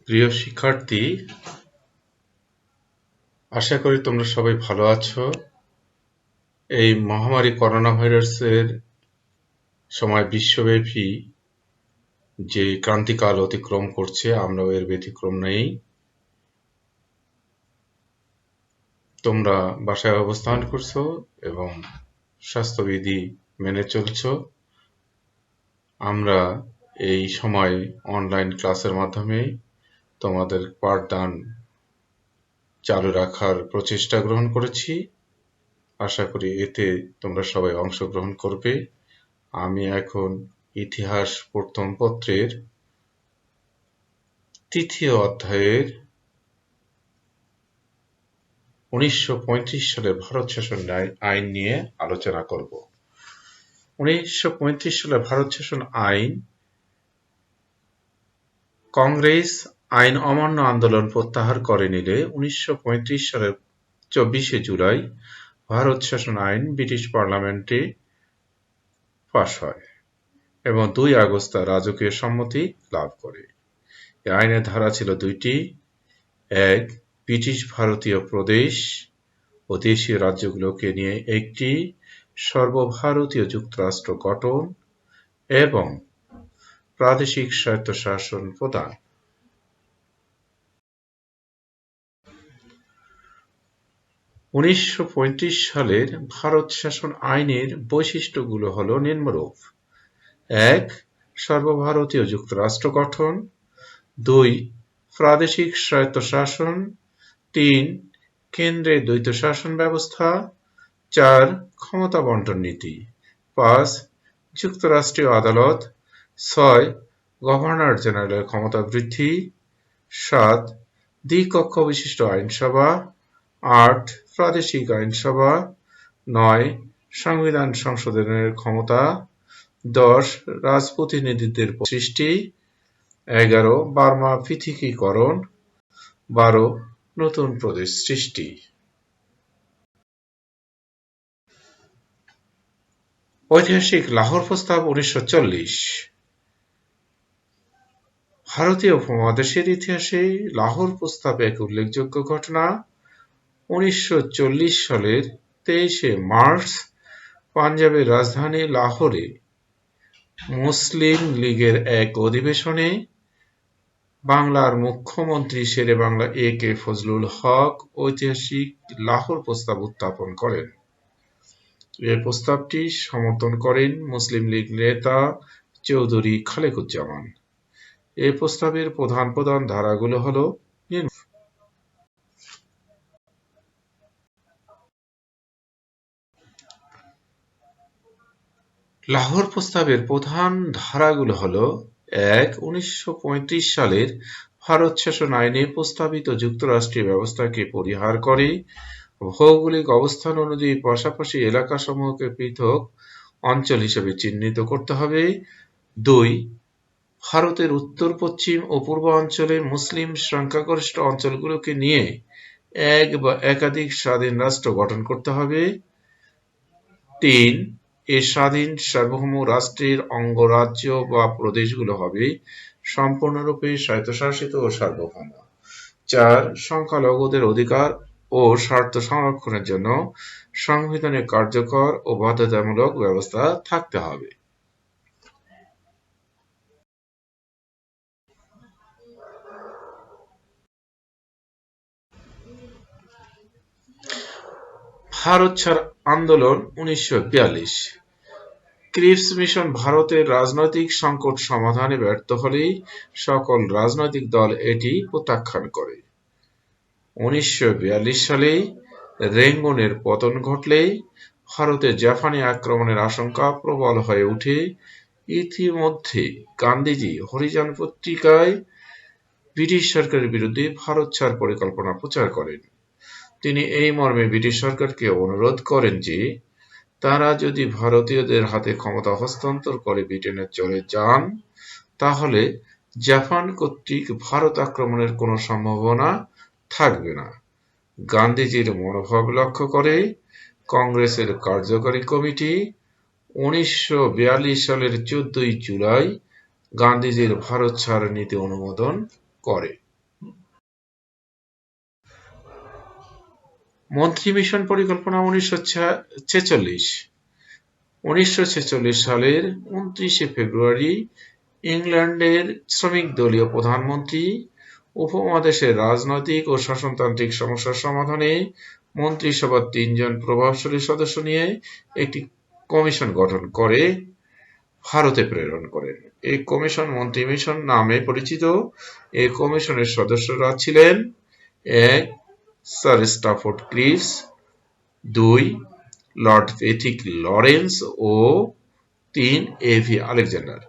প্রিয় শিক্ষার্থী, আশা করি তোমরা সবাই ভালো আছো। এই মহামারী করোনা ভাইরাসের সময় বিশ্বব্যাপী যে ক্রান্তিকাল অতিক্রম করছে, আমরাও এর ব্যতিক্রম নেই। তোমরা বাসায় অবস্থান করছো এবং স্বাস্থ্যবিধি মেনে চলছো। আমরা এই সময় অনলাইন ক্লাসের মাধ্যমে তোমাদের পাঠদান চালু রাখার প্রচেষ্টা গ্রহণ করেছি। আশা করি এতে তোমরা সবাই অংশগ্রহণ করবে। আমি এখন ইতিহাস প্রথম পত্রের ৩য় অধ্যায়ের ১৯৩৫ সালের ভারত শাসন আইন নিয়ে আলোচনা করব। ১৯৩৫ সালের ভারত শাসন আইন কংগ্রেস আইন অমান্য আন্দোলন প্রত্যাহার করে নিলে ১৯৩৫ সালের ২৪শে জুলাই ভারত শাসন আইন ব্রিটিশ পার্লামেন্টে পাস হয় এবং ২ আগস্ট তা রাজকীয় সম্মতি লাভ করে। এই আইনের ধারা ছিল ২টি। ১. ব্রিটিশ ভারতীয় প্রদেশ ও দেশীয় রাজ্যগুলোকে নিয়ে একটি সর্বভারতীয় যুক্তরাষ্ট্র গঠন এবং প্রাদেশিক স্বায়ত্তশাসন প্রদান। ১৯৩৫ সালের ভারত শাসন আইনের বৈশিষ্ট্যগুলো হল নিম্নরূপ: ১. সর্বভারতীয় যুক্তরাষ্ট্র গঠন। ২. প্রাদেশিক স্বায়ত্তশাসন। ৩. কেন্দ্রে দ্বৈত শাসন ব্যবস্থা। ৪. ক্ষমতা বণ্টন নীতি। ৫. যুক্তরাষ্ট্রীয় আদালত। ৬. গভর্নর জেনারেলের ক্ষমতা বৃদ্ধি। ৭. দ্বিকক্ষ বিশিষ্ট আইনসভা। ৮. প্রাদেশিক আইনসভা। ৯. সংবিধান সংশোধনের ক্ষমতা। ১০. রাজপ্রতিনিধিদের সৃষ্টি। ১১. বার্মা পৃথকীকরণ। ১২. নতুন প্রদেশ সৃষ্টি। ঐতিহাসিক লাহোর প্রস্তাব ১৯৪০। ভারতীয় উপমহাদেশের ইতিহাসে লাহোর প্রস্তাব এক উল্লেখযোগ্য ঘটনা। ১৯৪০ সালের ২৩শে মার্চ পাঞ্জাবের রাজধানী লাহোরে মুসলিম লীগের এক অধিবেশনে বাংলার মুখ্যমন্ত্রী শেরে বাংলা এ.কে ফজলুল হক ঐতিহাসিক লাহোর প্রস্তাব উত্থাপন করেন। এ প্রস্তাবটি সমর্থন করেন মুসলিম লীগ নেতা চৌধুরী খালেকুজ্জামান। এ প্রস্তাবের প্রধান প্রধান ধারাগুলো হল: লাহোর প্রস্তাবের প্রধান ধারাগুলো হল: ১. ১৯৩৫ সালের ভারত শাসন আইনে প্রস্তাবিত যুক্তরাষ্ট্রীয় ব্যবস্থাকে পরিহার করে ভৌগোলিক অবস্থান অনুযায়ী পাশাপাশি এলাকাসমূহকে পৃথক অঞ্চল হিসেবে চিহ্নিত করতে হবে। ২. ভারতের উত্তর, পশ্চিম ও পূর্বাঞ্চলে মুসলিম সংখ্যাগরিষ্ঠ অঞ্চলগুলোকে নিয়ে এক বা একাধিক স্বাধীন রাষ্ট্র গঠন করতে হবে। ৩. এ স্বাধীন সার্বভৌম রাষ্ট্রের অঙ্গরাজ্য বা প্রদেশগুলো হবে সম্পূর্ণরূপে স্বায়ত্তশাসিত ও সার্বভৌম। ৪. সংখ্যালঘুদের অধিকার ও স্বার্থ সংরক্ষণের জন্য সংবিধানে কার্যকর ও বাধ্যতামূলক ব্যবস্থা থাকতে হবে। ভারত ছাড় আন্দোলন ১৯৪২। ক্রিপস মিশন ভারতের রাজনৈতিক সংকট সমাধানে ব্যর্থ হলে সকল রাজনৈতিক দল এটি প্রত্যাখ্যান করে। ১৯৪২ সালে রেঙ্গুনের পতন ঘটলে ভারতে জাপানি আক্রমণের আশঙ্কা প্রবল হয়ে ওঠে। ইতিমধ্যে গান্ধীজি হরিজন পত্রিকায় ব্রিটিশ সরকারের বিরুদ্ধে ভারত ছাড় পরিকল্পনা প্রচার করেন। তিনি এই মর্মে ব্রিটিশ সরকারকে অনুরোধ করেন যে তারা যদি ভারতীয়দের হাতে ক্ষমতা হস্তান্তর করে ব্রিটেনে চলে যান তাহলে জাপান কর্তৃক ভারত আক্রমণের কোনো সম্ভাবনা থাকবে না। গান্ধীজির মনোভাব লক্ষ্য করে কংগ্রেসের কার্যকরী কমিটি ১৯৪২ সালের ১৪ই জুলাই গান্ধীজির ভারত ছাড় নীতি অনুমোদন করে। মন্ত্রী মিশন পরিকল্পনা 1946 সালের 29শে ফেব্রুয়ারি ইংল্যান্ডের শ্রমিক দলীয় প্রধানমন্ত্রী উপমহাদেশের রাজনৈতিক ও শাসনতান্ত্রিক সমস্যার সমাধানে মন্ত্রিসভার 3 জন প্রভাবশালী সদস্য নিয়ে একটি কমিশন গঠন করে ভারতে প্রেরণ করেন। এই কমিশন মন্ত্রী মিশন নামে পরিচিত। এই কমিশনের সদস্যরা ছিলেন: 1. Sir Stafford Cripps, 2. Lord Pethick Lawrence ও 3. এ.ভি. আলেকজান্ডার।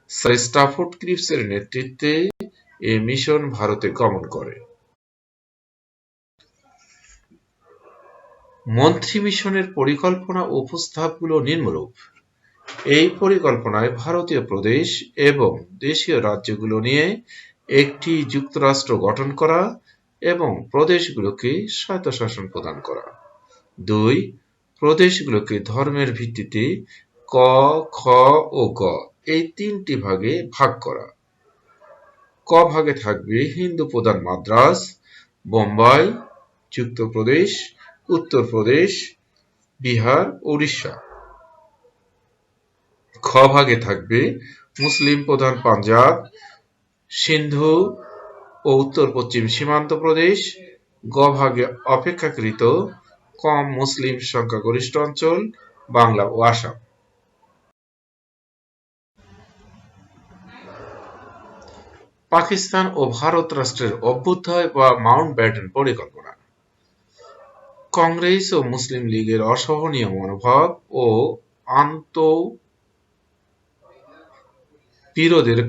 স্যার স্টাফোর্ড ক্রিপসের নেতৃত্বে এই মিশন ভারতে গমন করে। মন্ত্রী মিশনের পরিকল্পনা ও প্রস্তাবগুলো নিম্নরূপ: এই পরিকল্পনায় ভারতীয় প্রদেশ এবং দেশীয় রাজ্যগুলো নিয়ে একটি যুক্তরাষ্ট্র গঠন করা এবং প্রদেশগুলোকে স্বায়ত্তশাসন প্রদান করা। 2. প্রদেশগুলোকে ধর্মের ভিত্তিতে ক, খ ও গ এই 3টি ভাগে ভাগ করা। ক ভাগে থাকবে হিন্দু প্রধান মাদ্রাজ, বোম্বাই, যুক্তপ্রদেশ, উত্তরপ্রদেশ, বিহার, উড়িষ্যা। খ ভাগে থাকবে মুসলিম প্রধান পাঞ্জাব, সিন্ধু ও উত্তর-পশ্চিম সীমান্ত প্রদেশ। গ ভাগে অপেক্ষাকৃত কম মুসলিম সংখ্যাগরিষ্ঠ অঞ্চল, বাংলা ও আসাম। পাকিস্তান ও ভারত রাষ্ট্রের অভ্যুদয় বা মাউন্টব্যাটেন পরিকল্পনা। কংগ্রেস ও মুসলিম লীগের অসহনীয় মনোভাব ও আন্তঃবিরোধের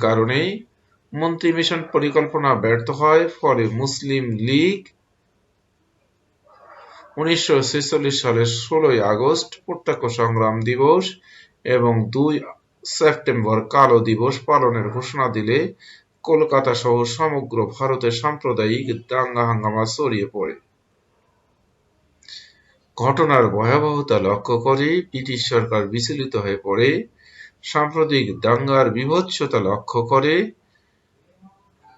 কারণে মন্ত্রী মিশন পরিকল্পনা ব্যর্থ হয়। ফলে মুসলিম লীগ 1946 সালের 16 আগস্ট প্রত্যক্ষ সংগ্রাম দিবস এবং 2 সেপ্টেম্বর কালো দিবস পালনের ঘোষণা দিলে কলকাতা সহ সমগ্র ভারতে সাম্প্রদায়িক দাঙ্গা-হাঙ্গামা ছড়িয়ে পড়ে। ঘটনার ভয়াবহতা লক্ষ্য করে ব্রিটিশ সরকার বিচলিত হয়ে পড়ে। সাম্প্রতিক দাঙ্গার বীভৎসতা লক্ষ্য করে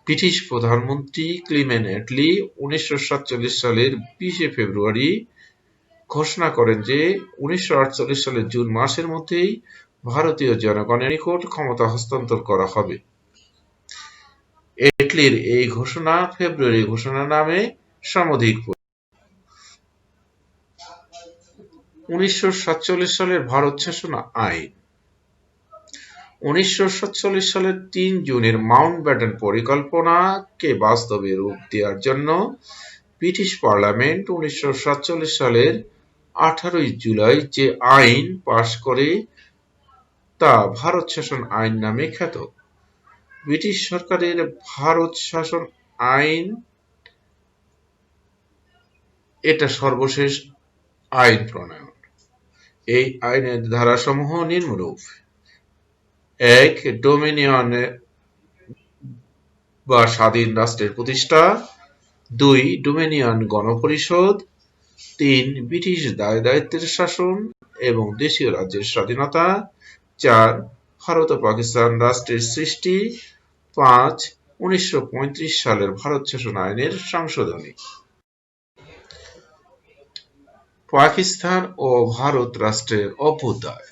ব্রিটিশ প্রধানমন্ত্রী ক্লিমেন্ট অ্যাটলি 1947 সালের 20 ফেব্রুয়ারি ঘোষণা করেন যে 1948 সালের জুন মাসের মধ্যেই ভারতীয় জনগণের নিকট ক্ষমতা হস্তান্তর করা হবে। অ্যাটলির এই ঘোষণা ফেব্রুয়ারি ঘোষণা নামে সমধিক পরিচিত। 1947 সালের ভারত শাসন আইন। 1947 সালের 3 জুনের মাউন্টব্যাটেন পরিকল্পনাকে বাস্তবে রূপ দেওয়ার জন্য ব্রিটিশ পার্লামেন্ট 1947 সালের 18 জুলাই যে আইন পাশ করে তা ভারত শাসন আইন নামে খ্যাত। ব্রিটিশ সরকারের ভারত শাসন আইন এটা সর্বশেষ আইন প্রণয়ন। এই আইনের ধারাসমূহ নিম্নরূপ: 1. ডোমিনিয়ন বা স্বাধীন রাষ্ট্রের প্রতিষ্ঠা। 2. ডোমিনিয়ন গণপরিষদ। 3. ব্রিটিশ দায়-দায়িত্বের শাসন এবং দেশীয় রাজ্যের স্বাধীনতা। 4. ভারত ও পাকিস্তান রাষ্ট্রের সৃষ্টি। 5. 1935 সালের ভারত শাসন আইনের সংশোধনী। পাকিস্তান ও ভারত রাষ্ট্রের অভ্যুদয়।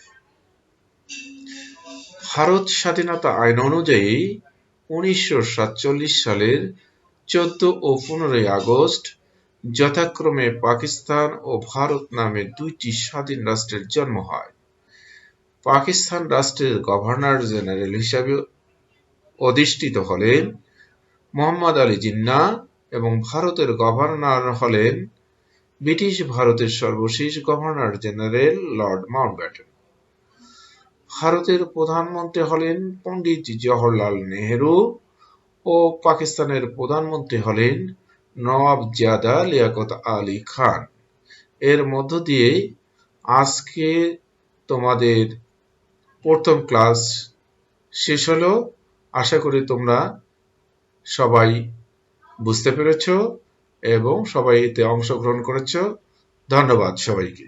ভারত স্বাধীনতা আইন অনুযায়ী 1947 সালের 14 ও 15 আগস্ট যথাক্রমে পাকিস্তান ও ভারত নামে 2টি স্বাধীন রাষ্ট্রের জন্ম হয়। পাকিস্তান রাষ্ট্রের গভর্নর জেনারেল হিসাবে অধিষ্ঠিত হলেন মোহাম্মদ আলী জিন্নাহ এবং ভারতের গভর্নর হলেন ব্রিটিশ ভারতের সর্বশেষ গভর্নর জেনারেল লর্ড মাউন্টব্যাটেন। ভারতের প্রধানমন্ত্রী হলেন পণ্ডিত জওহরলাল নেহেরু ও পাকিস্তানের প্রধানমন্ত্রী হলেন নওয়াব জাদা লিয়াকত আলী খান। এর মধ্য দিয়ে আজকে তোমাদের প্রথম ক্লাস শেষ হলো। আশা করি তোমরা সবাই বুঝতে পেরেছ এবং সবাই এতে অংশগ্রহণ করেছ। ধন্যবাদ সবাইকে।